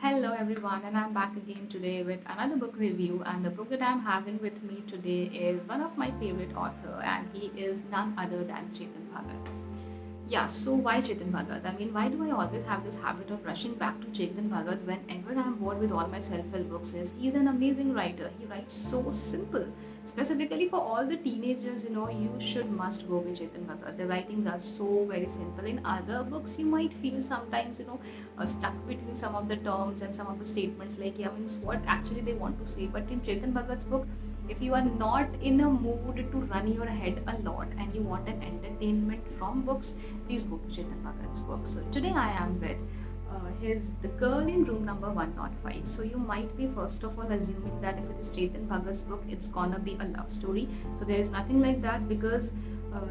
Hello everyone, and I'm back again today with another book review. And the book that I'm having with me today is one of my favorite author, and he is none other than Chetan Bhagat. Yeah, so why Chetan Bhagat? I mean, why do I always have this habit of rushing back to Chetan Bhagat whenever I'm bored with all my self-help books? Is he's an amazing writer. He writes so simple. Specifically for all the teenagers, you should must go with Chetan Bhagat. The writings are so very simple. In other books, you might feel sometimes, stuck between some of the terms and some of the statements, like yeah, means what actually they want to say. But in Chetan Bhagat's book, if you are not in a mood to run your head a lot and you want an entertainment from books, please go to Chetan Bhagat's book. So today I am with his The Girl in Room Number 105. So you might be first of all assuming that if it is Chetan Bhagat's book, it's gonna be a love story. So there is nothing like that, because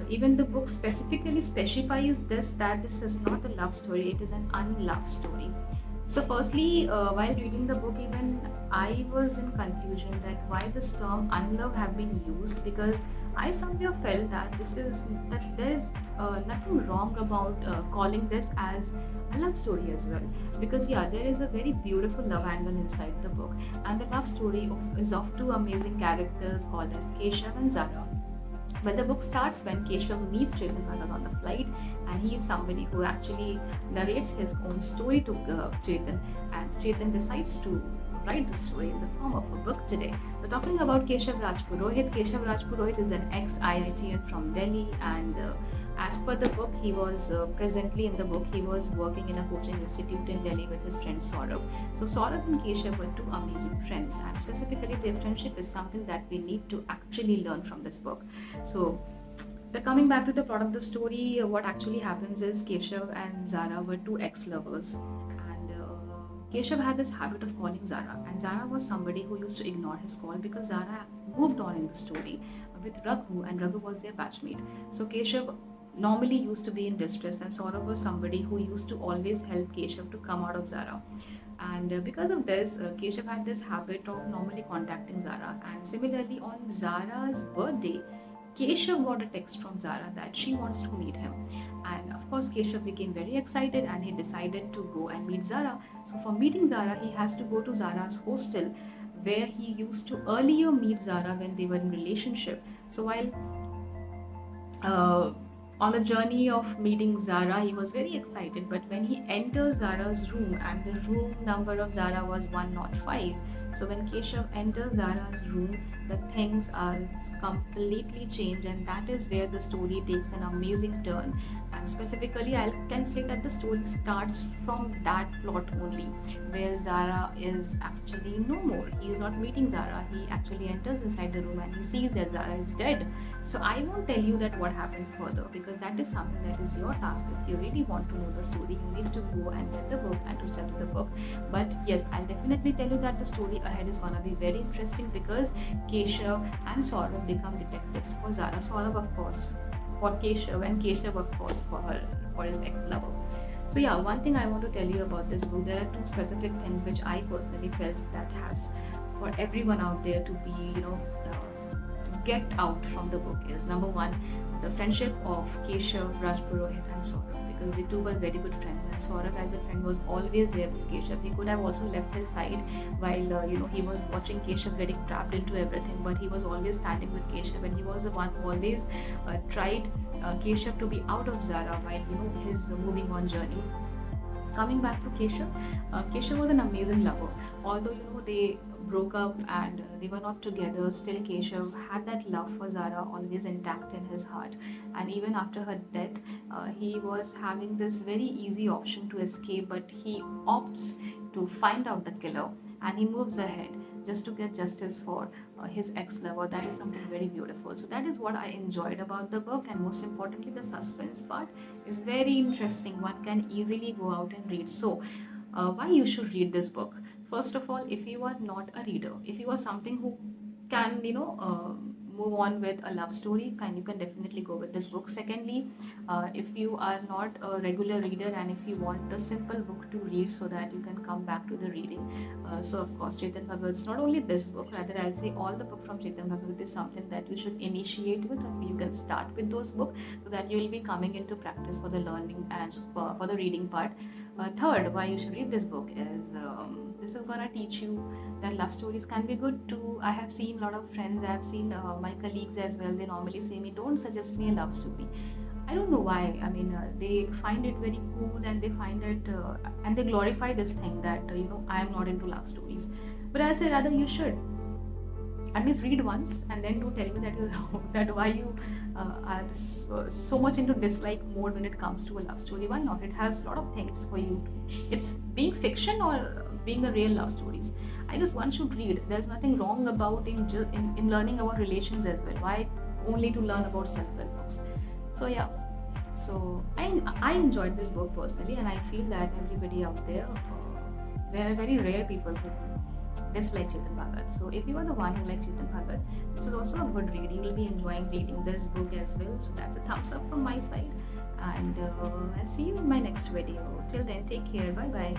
even the book specifically specifies this, that this is not a love story, it is an unloved story. So, firstly, while reading the book, even I was in confusion that why this term "unlove" have been used, because I somewhere felt that there is nothing wrong about calling this as a love story as well, because yeah, there is a very beautiful love angle inside the book, and the love story is of two amazing characters called as Keshav and Zara. But the book starts when Keshav meets Chetan Bhagat on the flight, and he is somebody who actually narrates his own story to Chetan, and Chetan decides to write the story in the form of a book today. So, talking about Keshav Raj Purohit is an ex-IITian from Delhi, and as per the book, he was presently in the book, he was working in a coaching institute in Delhi with his friend Saurabh. So, Saurabh and Keshav were two amazing friends, and specifically, their friendship is something that we need to actually learn from this book. So, coming back to the plot of the story, what actually happens is Keshav and Zara were two ex-lovers, and Keshav had this habit of calling Zara, and Zara was somebody who used to ignore his call because Zara moved on in the story with Raghu, and Raghu was their batchmate. So Keshav normally used to be in distress, and Saurabh was somebody who used to always help Keshav to come out of Zara. And because of this, Keshav had this habit of normally contacting Zara. And similarly, on Zara's birthday, Keshav got a text from Zara that she wants to meet him. And of course, Keshav became very excited and he decided to go and meet Zara. So, for meeting Zara, he has to go to Zara's hostel where he used to earlier meet Zara when they were in relationship. So, while uh, on the journey of meeting Zara, he was very excited. But when he enters Zara's room, and the room number of Zara was 105, so when Keshav enters Zara's room, the things are completely changed, and that is where the story takes an amazing turn. And specifically, I can say that the story starts from that plot only, where Zara is actually no more. He is not meeting Zara. He actually enters inside the room and he sees that Zara is dead. So I won't tell you that what happened further, because that is something that is your task. If you really want to know the story, you need to go and get the book and to study the book. But yes, I'll definitely tell you that the story ahead is gonna be very interesting, because Keshav and Saurabh become detectives for Zara. Saurabh, of course, for Keshav, and Keshav, of course, for his ex-lover. So yeah, one thing I want to tell you about this book, there are two specific things which I personally felt that has for everyone out there to be, get out from the book is: number one, the friendship of Keshav, Rajpurohit, and Saurabh, because they two were very good friends, and Saurabh as a friend was always there with Keshav. He could have also left his side while he was watching Keshav getting trapped into everything, but he was always standing with Keshav, and he was the one who always tried Keshav to be out of Zara while his moving on journey. Coming back to Keshav, Keshav was an amazing lover. Although they broke up and they were not together, still Keshav had that love for Zara always intact in his heart. And even after her death, he was having this very easy option to escape, but he opts to find out the killer, and he moves ahead just to get justice for his ex-lover. That is something very beautiful. So that is what I enjoyed about the book, and most importantly, the suspense part is very interesting. One can easily go out and read. So, why you should read this book? First of all, if you are not a reader, if you are something who can move on with a love story, you can definitely go with this book. Secondly, if you are not a regular reader and if you want a simple book to read so that you can come back to the reading, so of course Chetan Bhagat's, not only this book, rather I'll say all the book from Chetan Bhagat is something that you should initiate with, or you can start with those books so that you will be coming into practice for the learning and for the reading part. Third, why you should read this book is this is gonna teach you that love stories can be good too. I have seen a lot of friends, I have seen my colleagues as well. They normally say me, don't suggest me a love story. I don't know why. I mean, they find it very cool, and they find it and they glorify this thing that I am not into love stories. But I say rather you should at least read once, and then do tell me that you that why you are so much into dislike mode when it comes to a love story. Why not? It has a lot of things for you. It's being fiction or being a real love stories. I guess one should read. There's nothing wrong about in learning about relations as well. Why only to learn about self-help books? So yeah, so I enjoyed this book personally, and I feel that everybody out there, there are very rare people who dislike Chetan Bhagat. So if you are the one who likes Chetan Bhagat, this is also a good read. You will be enjoying reading this book as well. So that's a thumbs up from my side, and I'll see you in my next video. Till then, take care. Bye bye.